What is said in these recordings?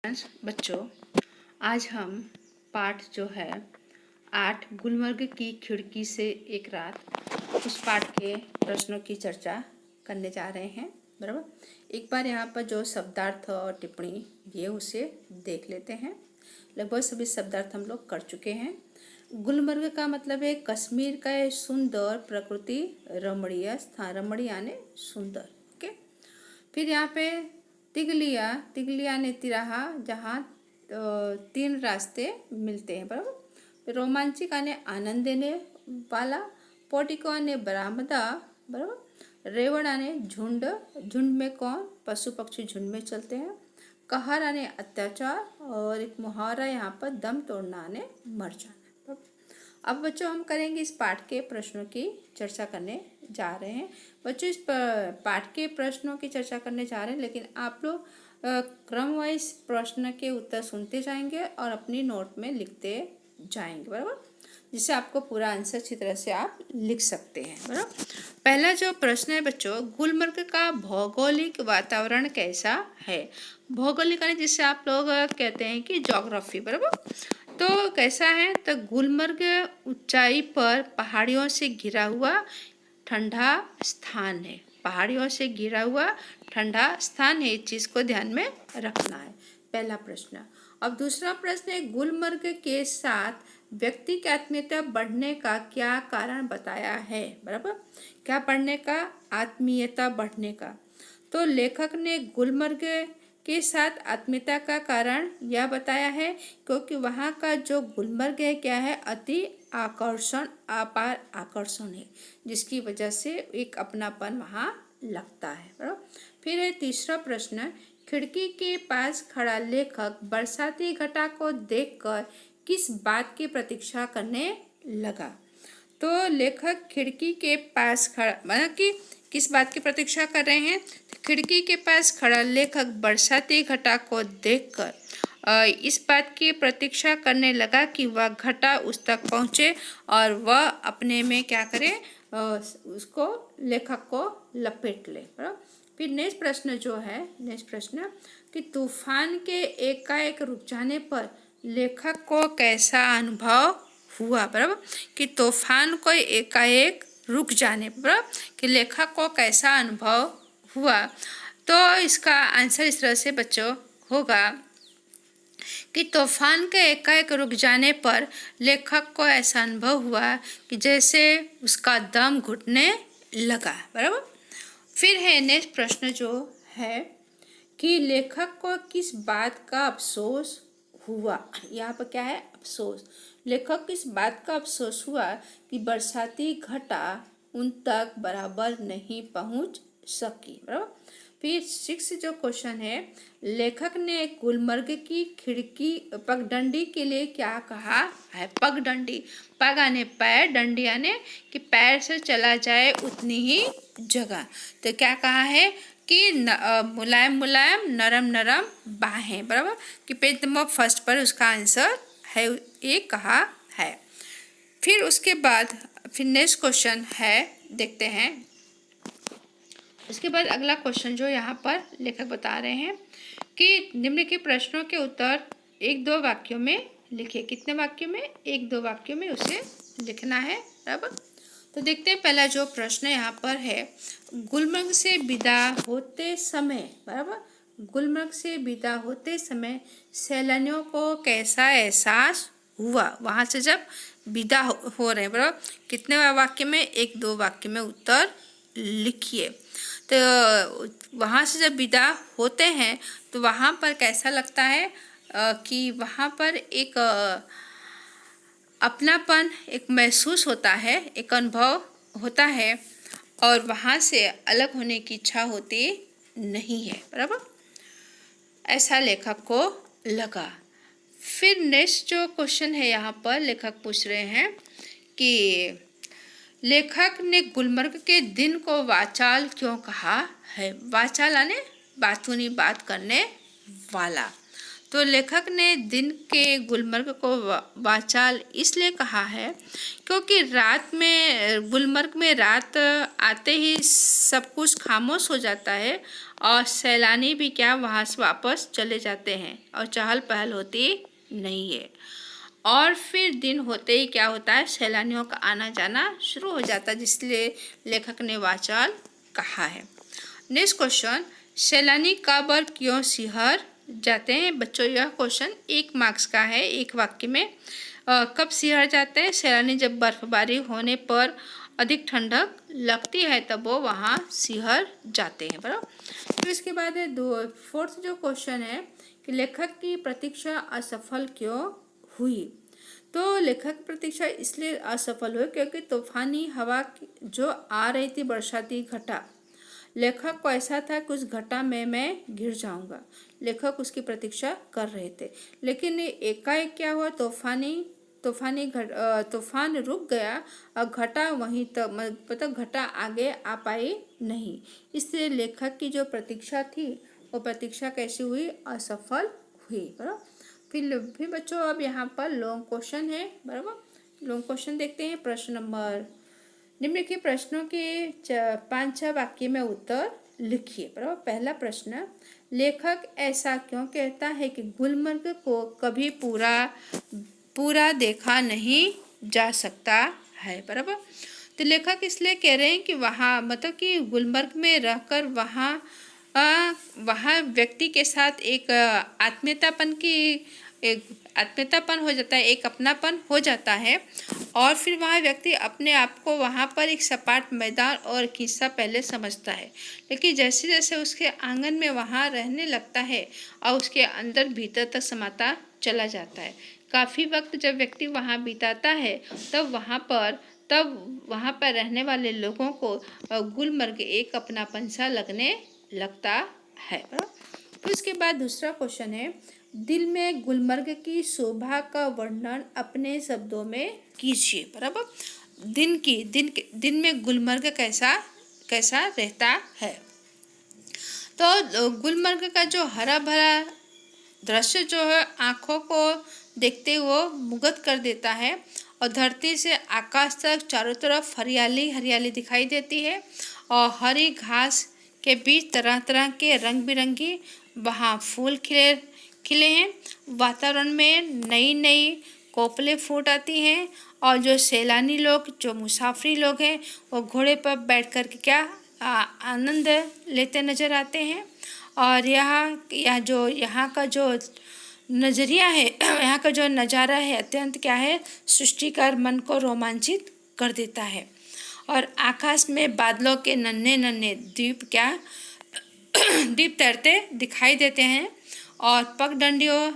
बच्चों, आज हम पाठ जो है 8 गुलमर्ग की खिड़की से एक रात उस पाठ के प्रश्नों की चर्चा करने जा रहे हैं। बराबर, एक बार यहाँ पर जो शब्दार्थ और टिप्पणी दिए उसे देख लेते हैं। लगभग सभी शब्दार्थ हम लोग कर चुके हैं। गुलमर्ग का मतलब है कश्मीर का सुंदर प्रकृति रमणीय स्थान, रमणीय यानी सुंदर। ओके, फिर यहाँ पे तिगलिया ने तिराहा जहाँ 3 रास्ते मिलते हैं। बराबर, रोमांचिक ने आनंद देने वाला, पोटिको ने बरामदा। बराबर, रेवड़ा ने झुंड, झुंड में कौन, पशु पक्षी झुंड में चलते हैं। कहर ने अत्याचार, और एक मुहावरा यहाँ पर दम तोड़ना ने मर जाना। अब बच्चों हम करेंगे इस पाठ के प्रश्नों की चर्चा करने जा रहे हैं। बच्चों इस पाठ के प्रश्नों की चर्चा करने जा रहे हैं, लेकिन आप लोग क्रम वाइज प्रश्न के उत्तर सुनते जाएंगे और अपनी नोट में लिखते जाएंगे। बराबर, जिससे आपको पूरा आंसर अच्छी तरह से आप लिख सकते हैं। बराबर, पहला जो प्रश्न है बच्चों, गुलमर्ग का भौगोलिक वातावरण कैसा है। भौगोलिक यानी जिससे आप लोग कहते हैं कि ज्योग्राफी। बराबर, तो कैसा है, तो गुलमर्ग ऊंचाई पर पहाड़ियों से घिरा हुआ ठंडा स्थान है। पहाड़ियों से घिरा हुआ ठंडा स्थान है, इस चीज को ध्यान में रखना है। पहला प्रश्न। अब दूसरा प्रश्न है, गुलमर्ग के साथ व्यक्ति की आत्मीयता बढ़ने का क्या कारण बताया है। बराबर, क्या बढ़ने का, आत्मीयता बढ़ने का। तो लेखक ने गुलमर्ग के साथ आत्मीयता का कारण यह बताया है क्योंकि वहाँ का जो गुलमर्ग है क्या है, अति आकर्षण, अपार आकर्षण है, जिसकी वजह से एक अपनापन वहाँ लगता है। बराबर, फिर है तीसरा प्रश्न, खिड़की के पास खड़ा लेखक बरसाती घटा को देखकर किस बात की प्रतीक्षा करने लगा। तो लेखक खिड़की के पास खड़ा, मतलब कि किस बात की प्रतीक्षा कर रहे हैं, खिड़की के पास खड़ा लेखक बरसाती घटा को देखकर इस बात की प्रतीक्षा करने लगा कि वह घटा उस तक पहुँचे और वह अपने में क्या करे, उसको, लेखक को लपेट ले। फिर नेक्स्ट प्रश्न जो है, नेक्स्ट प्रश्न कि तूफान के एकाएक रुक जाने पर लेखक को कैसा अनुभव हुआ। बराबर, कि तूफान को एकाएक रुक जाने पर कि लेखक को कैसा अनुभव हुआ। तो इसका आंसर इस तरह से बच्चों होगा कि तूफान के एकाएक रुक जाने पर लेखक को ऐसा अनुभव हुआ कि जैसे उसका दम घुटने लगा। बराबर, फिर है नेक्स्ट प्रश्न जो है कि लेखक को किस बात का अफसोस हुआ। यहाँ पर क्या है, अफसोस। लेखक किस बात का अफसोस हुआ कि बरसाती घटा उन तक बराबर नहीं पहुँच सकी। बराबर, फिर 6 जो क्वेश्चन है, लेखक ने गुलमर्ग की खिड़की पगडंडी के लिए क्या कहा है। पगडंडी, पग आने पैर, डंडी आने कि पैर से चला जाए उतनी ही जगह। तो क्या कहा है कि मुलायम मुलायम नरम नरम बाहें। बराबर, कि पेज नंबर फर्स्ट पर उसका आंसर है, ये कहा है। फिर उसके बाद फिर नेक्स्ट क्वेश्चन है, देखते हैं। उसके बाद अगला क्वेश्चन जो यहाँ पर लेखक बता रहे हैं कि निम्नलिखित प्रश्नों के उत्तर 1-2 वाक्यों में लिखिए। कितने वाक्यों में, 1-2 वाक्यों में उसे लिखना है। बराबर, तो देखते हैं पहला जो प्रश्न यहाँ पर है, गुलमर्ग से विदा होते समय। बराबर, गुलमर्ग से विदा होते समय सैलानियों को कैसा एहसास हुआ, वहाँ से जब विदा हो रहे हैं। बराबर, कितने वाक्य में, 1-2 वाक्य में उत्तर लिखिए। तो वहाँ से जब विदा होते हैं तो वहाँ पर कैसा लगता है कि वहाँ पर एक अपनापन एक महसूस होता है, एक अनुभव होता है और वहाँ से अलग होने की इच्छा होती नहीं है। बराबर, ऐसा लेखक को लगा। फिर नेक्स्ट जो क्वेश्चन है यहाँ पर लेखक पूछ रहे हैं कि लेखक ने गुलमर्ग के दिन को वाचाल क्यों कहा है। वाचाल यानी बातूनी, बात करने वाला। तो लेखक ने दिन के गुलमर्ग को वाचाल इसलिए कहा है क्योंकि रात में गुलमर्ग में रात आते ही सब कुछ खामोश हो जाता है और सैलानी भी क्या वहाँ से वापस चले जाते हैं और चहल पहल होती नहीं है। और फिर दिन होते ही क्या होता है, सैलानियों का आना जाना शुरू हो जाता है, जिसलिए लेखक ने वाचाल कहा है। नेक्स्ट क्वेश्चन, सैलानी कब और क्यों सिहर जाते हैं? बच्चों यह क्वेश्चन 1 मार्क्स का है। एक वाक्य में कब सिहर जाते हैं? सैलानी जब बर्फबारी होने पर अधिक ठंडक लगती है तब वो वहाँ सिहर जाते हैं। बराबर। तो इसके बाद है 4th जो क्वेश्चन है कि लेखक की प्रतीक्षा असफल क्यों हुई? तो लेखक की प्रतीक्षा इसलिए असफल हुई क्योंकि तूफानी हवा जो आ रही थी, बरसाती घटा, लेखक को ऐसा था कि उस घटा में मैं घिर जाऊंगा। लेखक उसकी प्रतीक्षा कर रहे थे, लेकिन एकाएक क्या हुआ, तूफान रुक गया और घटा वहीं तक, मतलब घटा आगे आ पाई नहीं। इससे लेखक की जो प्रतीक्षा थी वो प्रतीक्षा कैसी हुई, असफल हुई। बराबर। फिर बच्चों अब यहाँ पर लॉन्ग क्वेश्चन है। बराबर। लॉन्ग क्वेश्चन देखते हैं। प्रश्न नंबर, निम्नलिखित प्रश्नों के 5-6 वाक्य में उत्तर लिखिए। बराबर। पहला प्रश्न, लेखक ऐसा क्यों कहता है कि गुलमर्ग को कभी पूरा देखा नहीं जा सकता है? बराबर। तो लेखक इसलिए कह रहे हैं कि वहाँ, मतलब कि गुलमर्ग में रहकर वहाँ व्यक्ति के साथ एक आत्मीयतापन हो जाता है, एक अपनापन हो जाता है, और फिर वहाँ व्यक्ति अपने आप को वहाँ पर एक सपाट मैदान और किस्सा पहले समझता है, लेकिन जैसे जैसे उसके आंगन में वहाँ रहने लगता है और उसके अंदर भीतर तक समाता चला जाता है। काफ़ी वक्त जब व्यक्ति वहाँ बिताता है तब वहाँ पर रहने वाले लोगों को गुलमर्ग एक अपनापन सा लगने लगता है। फिर उसके बाद दूसरा क्वेश्चन है, दिल में गुलमर्ग की शोभा का वर्णन अपने शब्दों में कीजिए। बराबर। दिन में गुलमर्ग कैसा रहता है? तो गुलमर्ग का जो हरा भरा दृश्य जो है आँखों को देखते हुए मुग्ध कर देता है, और धरती से आकाश तक चारों तरफ हरियाली हरियाली दिखाई देती है, और हरी घास के बीच तरह तरह के रंग बिरंगी वहाँ फूल खिले हैं। वातावरण में नई नई कोपलें फूट आती हैं, और जो सैलानी लोग, जो मुसाफिर लोग हैं, वो घोड़े पर बैठ कर के क्या आनंद लेते नजर आते हैं। और यहाँ का जो नज़रिया है, यहाँ का जो नज़ारा है, अत्यंत क्या है, सृष्टिकर, मन को रोमांचित कर देता है। और आकाश में बादलों के नन्हे नन्हे द्वीप तैरते दिखाई देते हैं, और पगडंडियों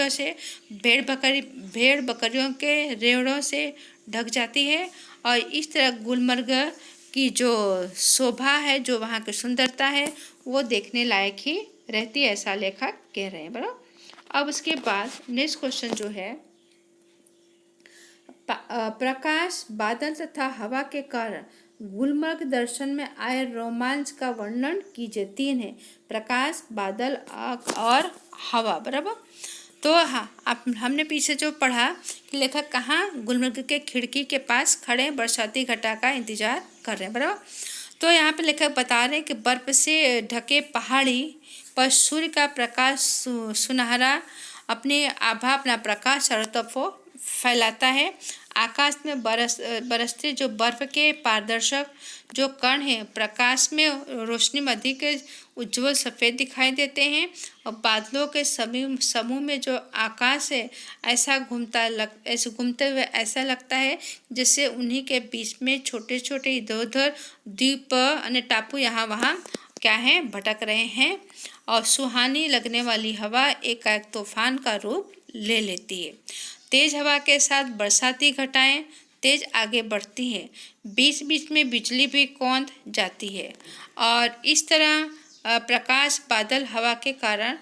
से भेड़ बकरियों के रेवड़ों से ढक जाती है। और इस तरह गुलमर्ग की जो शोभा है, जो वहाँ की सुंदरता है, वो देखने लायक ही रहती है, ऐसा लेखक कह रहे हैं। बराबर। अब उसके बाद नेक्स्ट क्वेश्चन जो है, प्रकाश, बादल तथा हवा के कारण गुलमर्ग दर्शन में आए रोमांच का वर्णन कीजिए। 3 है, प्रकाश, बादल, आग और हवा। बराबर। तो हाँ, हमने पीछे जो पढ़ा कि लेखक कहाँ, गुलमर्ग के खिड़की के पास खड़े बरसाती घटा का इंतजार कर रहे हैं। बराबर। तो यहाँ पे लेखक बता रहे हैं कि बर्फ से ढके पहाड़ी पर सूर्य का प्रकाश सुनहरा अपना प्रकाश चारों तरफ फैलाता है। आकाश में बरसते जो बर्फ के पारदर्शक जो कण हैं, प्रकाश में रोशनी में अधिक उज्ज्वल सफ़ेद दिखाई देते हैं, और बादलों के समूह में जो आकाश है ऐसे घूमते हुए ऐसा लगता है जैसे उन्हीं के बीच में छोटे छोटे इधर उधर द्वीप अन्य टापू यहाँ वहाँ क्या है, भटक रहे हैं। और सुहानी लगने वाली हवा एकाएक तूफान का रूप ले लेती है। तेज हवा के साथ बरसाती घटाएं तेज आगे बढ़ती हैं, बीच बीच में बिजली भी कौंध जाती है, और इस तरह प्रकाश, बादल, हवा के कारण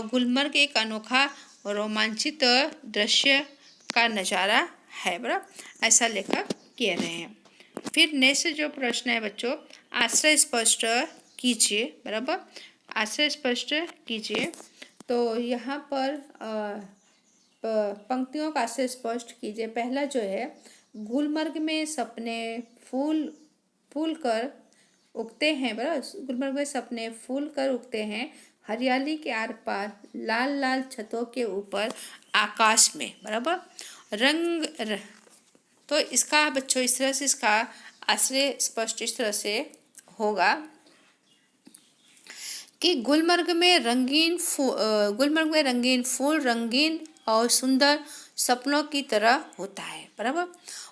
गुलमर्ग एक अनोखा रोमांचित दृश्य का नज़ारा है। बराबर। ऐसा लेखक कह रहे हैं। फिर नेक्स्ट जो प्रश्न है बच्चों, आश्रय स्पष्ट कीजिए। बराबर। आशय स्पष्ट कीजिए। तो यहाँ पर पंक्तियों का आशय स्पष्ट कीजिए। पहला जो है, गुलमर्ग में सपने फूल फूल कर उगते हैं, बराबर। गुलमर्ग में सपने फूल कर उगते हैं, हरियाली के आर पार, लाल लाल छतों के ऊपर, आकाश में, बराबर। तो इसका बच्चों इस तरह से इसका आशय स्पष्ट इस तरह से होगा कि गुलमर्ग में रंगीन फूल रंगीन और सुंदर सपनों की तरह होता है, बराबर।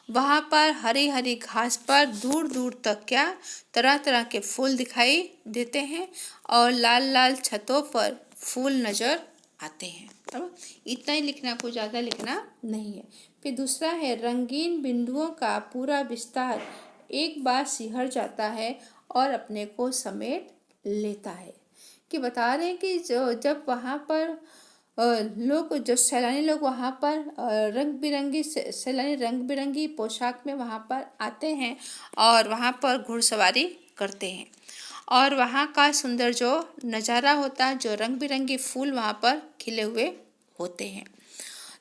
वहाँ पर हरी हरी घास पर दूर दूर तक क्या तरह तरह के फूल दिखाई देते हैं और लाल लाल छतों पर फूल नजर आते हैं, बराबर। इतना ही लिखना, कुछ ज़्यादा लिखना नहीं है। फिर दूसरा है, रंगीन बिंदुओं का पूरा विस्तार एक बार सिहर जाता है और अपने को समेट लेता है। कि बता रहे हैं कि जब वहाँ पर लोग, जो सैलानी लोग वहाँ पर सैलानी रंग बिरंगी पोशाक में वहाँ पर आते हैं और वहाँ पर घुड़सवारी करते हैं, और वहाँ का सुंदर जो नज़ारा होता है, जो रंग बिरंगे फूल वहाँ पर खिले हुए होते हैं।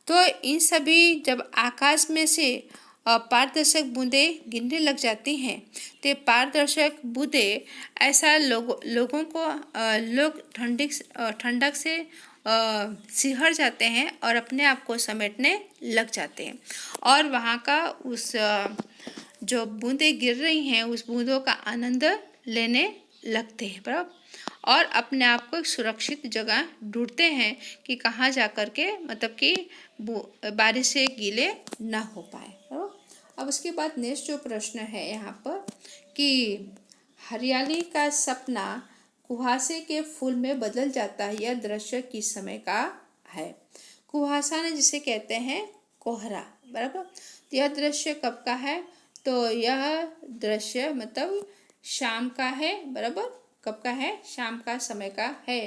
तो इन सभी जब आकाश में से पारदर्शक बूंदें गिरने लग जाती हैं, तो पारदर्शक बूंदें ऐसा लोगों को लोग ठंडक से सिहर जाते हैं और अपने आप को समेटने लग जाते हैं, और वहाँ का उस जो बूंदें गिर रही हैं उस बूंदों का आनंद लेने लगते हैं, बराबर। और अपने आप को एक सुरक्षित जगह ढूंढते हैं कि कहाँ जा कर के मतलब कि बारिश से गीले ना हो पाए, बराबर। अब उसके बाद नेक्स्ट जो प्रश्न है यहाँ पर कि हरियाली का सपना कुहासे के फूल में बदल जाता है, यह दृश्य किस समय का है। कुहासा ने जिसे कहते हैं कोहरा, बराबर। यह दृश्य कब का है, तो यह दृश्य मतलब शाम का है, बराबर। कब का है, शाम का समय का है,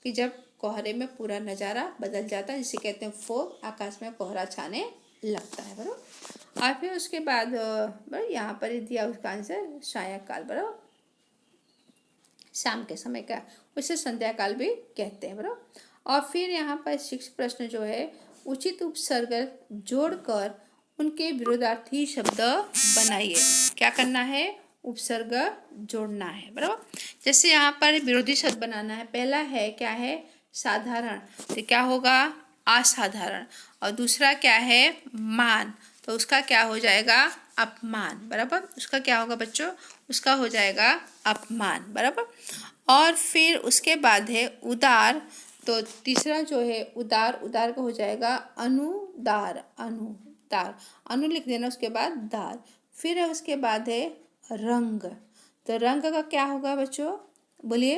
कि जब कोहरे में पूरा नज़ारा बदल जाता है, जिसे कहते हैं फोग, आकाश में कोहरा छाने लगता है, बराबर। और फिर उसके बाद बराबर यहाँ पर दिया उसका आंसर सायंकाल, बराबर, शाम के समय का, उसे संध्या काल भी कहते हैं, बराबर। और फिर यहाँ पर 6 प्रश्न जो है, उचित उपसर्ग जोड़कर उनके विरोधार्थी शब्द बनाइए। क्या करना है, उपसर्ग जोड़ना है, बराबर। जैसे यहाँ पर विरोधी शब्द बनाना है। पहला है क्या है, साधारण, तो क्या होगा, असाधारण। और दूसरा क्या है, मान, तो उसका क्या हो जाएगा, अपमान, बराबर। उसका क्या होगा बच्चों, उसका हो जाएगा अपमान, बराबर। और फिर उसके बाद है उदार, तो तीसरा जो है उदार, उदार का हो जाएगा अनुदार, अनु लिख देना, उसके बाद दार। फिर है उसके बाद है रंग, तो रंग का क्या होगा बच्चों, बोलिए।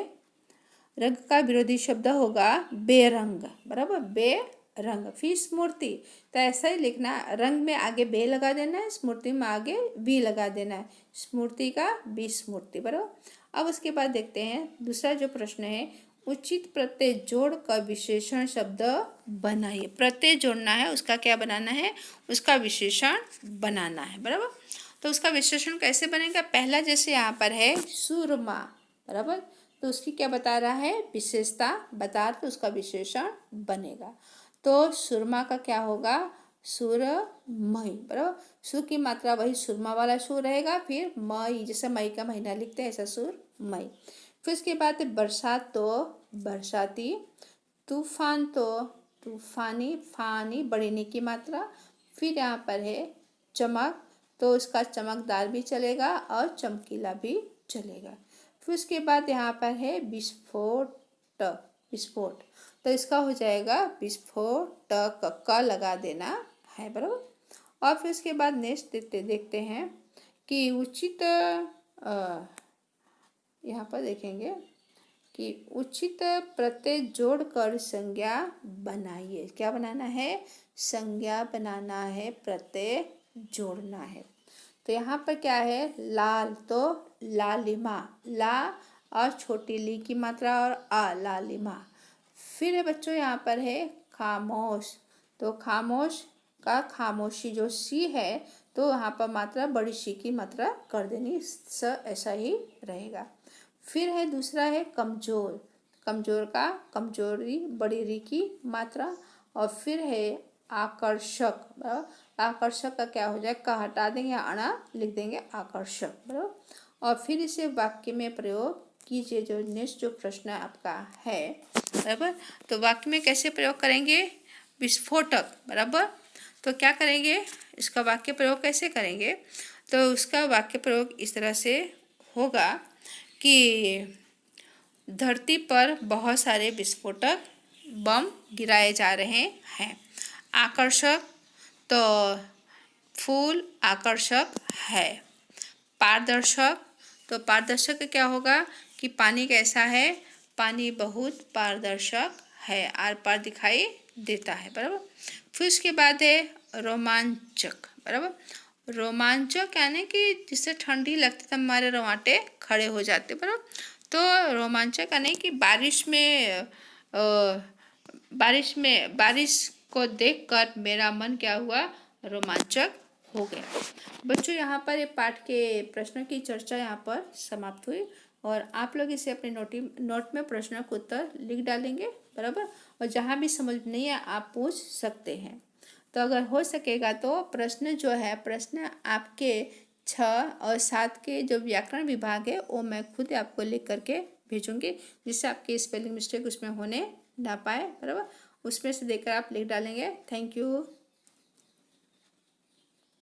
रंग का विरोधी शब्द होगा बेरंग, बराबर, बेरंग। फिर स्मृति, तो ऐसा ही लिखना, रंग में आगे बे लगा देना है, स्मृति में आगे बी लगा देना है, स्मृति का विस्मृति, बराबर। अब उसके बाद देखते हैं दूसरा जो प्रश्न है, उचित प्रत्यय जोड़ कर विशेषण शब्द बनाइए। प्रत्यय जोड़ना है, उसका क्या बनाना है, उसका विशेषण बनाना है, बराबर। तो उसका विशेषण कैसे बनेगा, पहला जैसे यहाँ पर है सुरमा, बराबर, तो उसकी क्या बता रहा है, विशेषता बता, तो उसका विशेषण बनेगा। तो सुरमा का क्या होगा, सुरमई, बराबर। सु की मात्रा वही सुरमा वाला सु रहेगा, फिर मई, जैसे मई का महीना लिखते हैं ऐसा सुरमई। फिर उसके बाद बरसात, तो बरसाती। तूफान, तो तूफानी, फानी बड़ी नी की मात्रा। फिर यहाँ पर है चमक, तो उसका चमकदार भी चलेगा और चमकीला भी चलेगा। फिर उसके बाद यहाँ पर है विस्फोट, विस्फोट, तो इसका हो जाएगा विस्फोट, का लगा देना है, बराबर। और फिर उसके बाद नेक्स्ट देखते हैं कि उचित, यहाँ पर देखेंगे कि उचित प्रत्यय जोड़कर संज्ञा बनाइए। क्या बनाना है, संज्ञा बनाना है, प्रत्यय जोड़ना है। तो यहाँ पर क्या है, लाल, तो लालिमा, ला और छोटी ली की मात्रा और आ, लालिमा। फिर है बच्चों यहाँ पर है खामोश, तो खामोश का खामोशी जो सी है, तो यहाँ पर मात्रा बड़ी सी की मात्रा कर देनी, स ऐसा ही रहेगा। फिर है दूसरा है कमजोर, कमजोर का कमजोरी, बड़ी री की मात्रा, और फिर है आकर्षक। बराबर, आकर्षक का क्या हो जाए, का हटा देंगे, अणा लिख देंगे आकर्षक। बराबर, और फिर इसे वाक्य में प्रयोग कीजिए। जो नेक्स्ट जो प्रश्न आपका है, बराबर, तो वाक्य में कैसे प्रयोग करेंगे, विस्फोटक। बराबर, तो क्या करेंगे, इसका वाक्य प्रयोग कैसे करेंगे, तो उसका वाक्य प्रयोग इस तरह से होगा कि धरती पर बहुत सारे विस्फोटक बम गिराए जा रहे हैं। आकर्षक, तो फूल आकर्षक है। पारदर्शक, तो पारदर्शक क्या होगा कि पानी कैसा है, पानी बहुत पारदर्शक है, आर पार दिखाई देता है। बराबर, फिर उसके बाद है रोमांचक। बराबर, रोमांचक यानी कि जिससे ठंडी लगती तो हमारे रोंवाटे खड़े हो जाते। बराबर, तो रोमांचक यानी कि बारिश को देखकर मेरा मन क्या हुआ, रोमांचक हो गया। बच्चों, यहाँ पर ये पाठ के प्रश्नों की चर्चा यहाँ पर समाप्त हुई, और आप लोग इसे अपने नोट में प्रश्नों का उत्तर लिख डालेंगे। बराबर, और जहाँ भी समझ नहीं है आप पूछ सकते हैं। तो अगर हो सकेगा तो प्रश्न जो है, प्रश्न आपके 6 और 7 के जो व्याकरण विभाग है वो मैं खुद आपको लिख करके भेजूंगी, जिससे आपकी स्पेलिंग मिस्टेक उसमें होने ना पाए। बराबर, उसमें से देखकर आप लिख डालेंगे। Thank you.